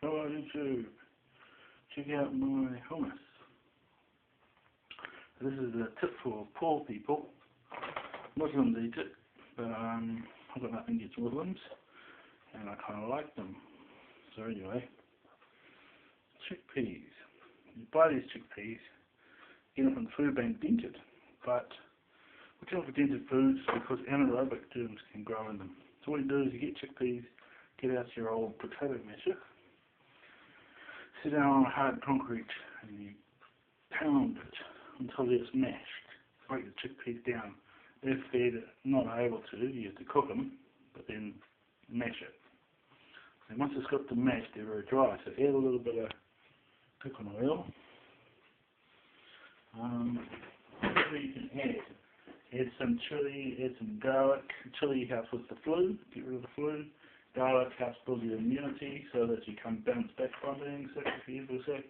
Hello YouTube, check out my hummus. This is a tip for poor people. Muslims eat it, but I've got nothing against Muslims, and I kind of like them. So anyway, chickpeas. You buy these chickpeas, get them from the food bank dented, but we tell for dented foods because anaerobic germs can grow in them. So what you do is you get chickpeas, get out your old potato masher, sit down on hard concrete and you pound it until it's mashed. Break the chickpeas down. If they're not able to, you have to cook them, but then mash it. And once it's got the mash, they're very dry, so add a little bit of cooking oil. Whatever you can add some chili, add some garlic. Chili helps with the flu, get rid of the flu. Garlic helps build your immunity so that you can bounce back from being sick if you ever sick.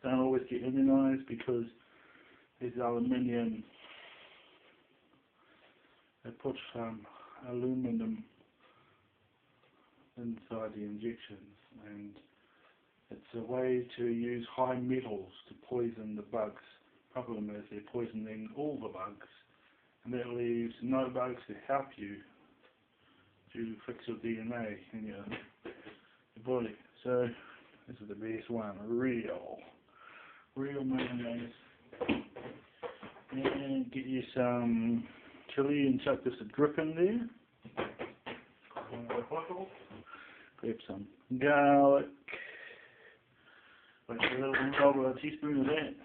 Don't always get immunized because there's aluminium. They put aluminum inside the injections, and it's a way to use high metals to poison the bugs. Problem is they're poisoning all the bugs, and that leaves no bugs to help you to fix your DNA in your body. So this is the best one, real mayonnaise. And get you some chili and chuck just a drip in there. Grab some garlic, like a little teaspoon of that,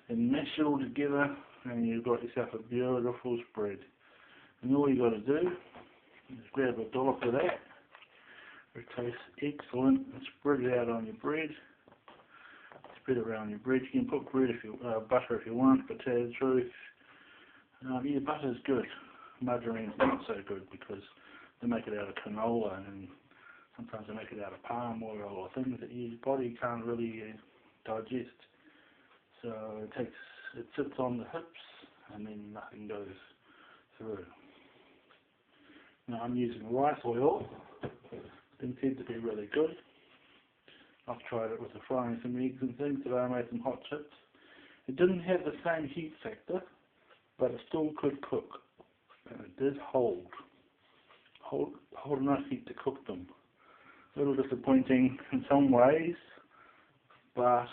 and mash it all together, and you've got yourself a beautiful spread. And all you got to do is grab a dollop of that. It tastes excellent. And spread it out on your bread. Spread it around your bread. You can put bread if you butter if you want, but to tell you the truth, yeah, butter's good. Margarine's not so good because they make it out of canola, and sometimes they make it out of palm oil or things that your body can't really digest. So it sits on the hips, and then nothing goes through. Now I'm using rice oil. It's been said to be really good. I've tried it with the frying some eggs and things. Today I made some hot chips. It didn't have the same heat factor, but it still could cook, and it did hold enough heat to cook them. A little disappointing in some ways, but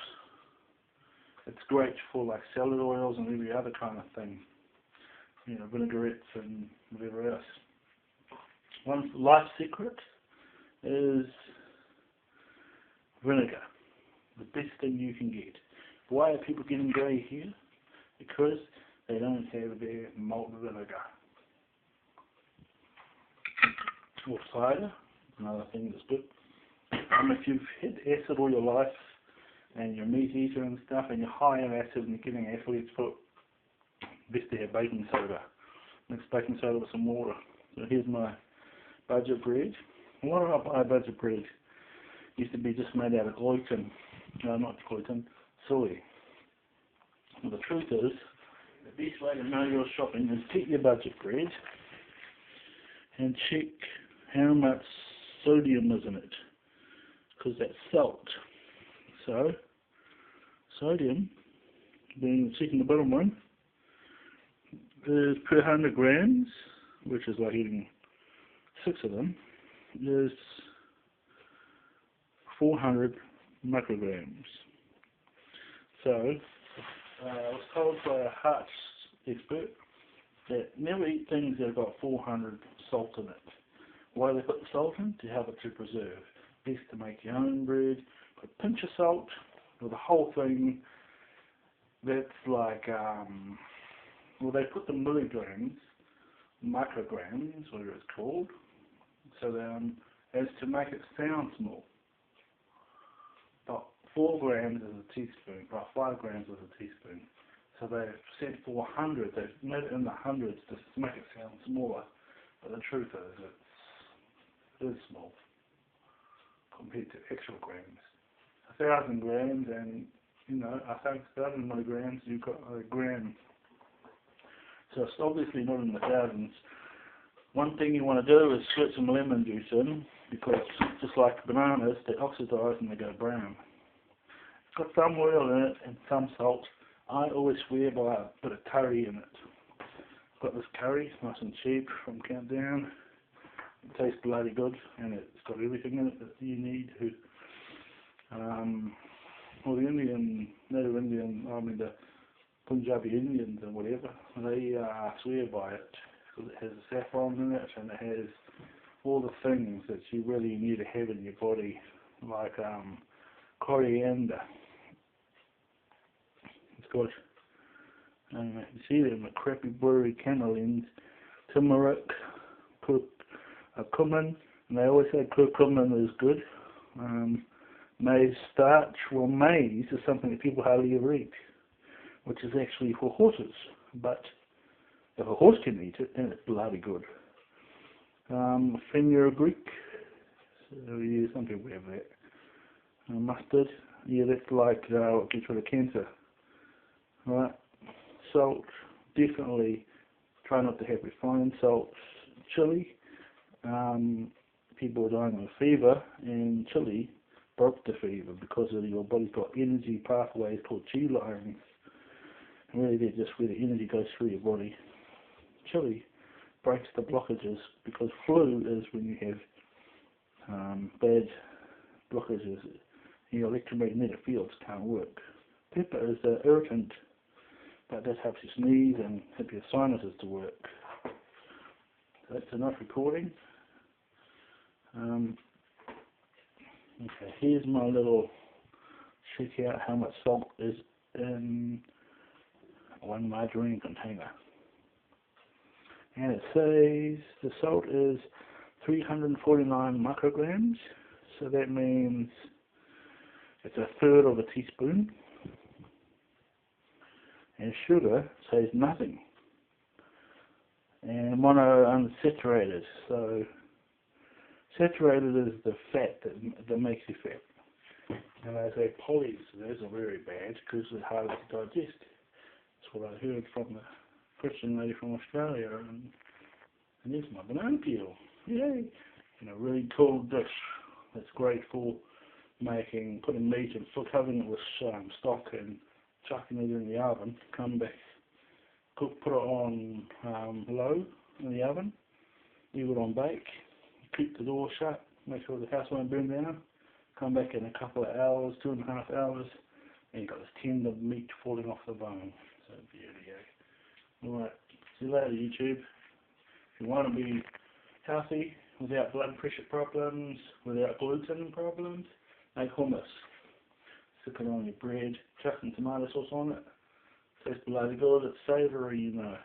it's great for like salad oils and every other kind of thing, you know, vinaigrettes and whatever else. One life secret is vinegar, the best thing you can get. Why are people getting grey hair? Because they don't have their malt vinegar. Or cider, another thing that's good. If you've had acid all your life and you're a meat eater and stuff and you're high in acid and you're getting athlete's foot, best to have baking soda. Mix baking soda with some water. So here's my budget bread. Why do I buy budget bread? It used to be just made out of gluten. No, not gluten, soy. Well, the truth is, the best way to know you're shopping is get your budget bread and check how much sodium is in it, because that's salt. So, sodium, being the second to bottom one, is per 100 grams, which is like eating 6 of them, is 400 micrograms. So, I was told by a heart expert that never eat things that have got 400 salt in it. Why do they put the salt in? To help it to preserve. Best to make your own bread. Put a pinch of salt, or the whole thing. That's like, well, they put the milligrams, micrograms, whatever it's called, so as to make it sound small. About 4 grams is a teaspoon, about 5 grams is a teaspoon. So they've said 400, they've made it in the hundreds to make it sound smaller, but the truth is it is small compared to actual grams. 1,000 grams and, you know, 1,000 milligrams, you've got a gram. So it's obviously not in the thousands. One thing you want to do is squirt some lemon juice in, because just like bananas, they oxidise and they go brown. It's got some oil in it and some salt. I always swear by a bit of curry in it. I've got this curry, nice and cheap from Countdown. It tastes bloody good, and it's got everything in it that you need to. Well, the Native Indian, the Punjabi Indians and whatever, they swear by it because it has saffron in it and it has all the things that you really need to have in your body, like coriander. It's got, you see them, the crappy brewery cannellines, turmeric, cumin, and they always say curcumin is good. Maize starch, well, maize is something that people hardly ever eat, which is actually for horses, but if a horse can eat it, then it's bloody good. Fenugreek, so yeah, some people have that. Mustard, yeah, that's like what gets rid of cancer. Right, salt, definitely try not to have refined salts. Chili, people are dying of fever, and chili broke the fever because of your body's got energy pathways called chi lines. And really, they're just where the energy goes through your body. Chili breaks the blockages because flu is when you have bad blockages. Your electromagnetic fields can't work. Pepper is an irritant, but that helps you sneeze and help your sinuses to work. So that's enough recording. Okay, here's my little check out how much salt is in one margarine container. And it says the salt is 349 micrograms, so that means it's a third of a teaspoon. And sugar says nothing. And monounsaturated, so saturated is the fat that makes you fat. And they say polys, those are very bad because they're hard to digest. That's what I heard from the Christian lady from Australia. And there's my banana peel. Yay! And a really cool dish that's great for putting meat and covering it with stock and chucking it in the oven. Come back, put it on low in the oven, leave it on bake, keep the door shut, make sure the house won't burn down, come back in a couple of hours, 2.5 hours, and you've got this tender meat falling off the bone. So beauty. Alright, see you later YouTube. If you want to be healthy, without blood pressure problems, without gluten problems, make hummus. Stick it on your bread, chuck some tomato sauce on it. Tastes bloody good, it's savoury, you know.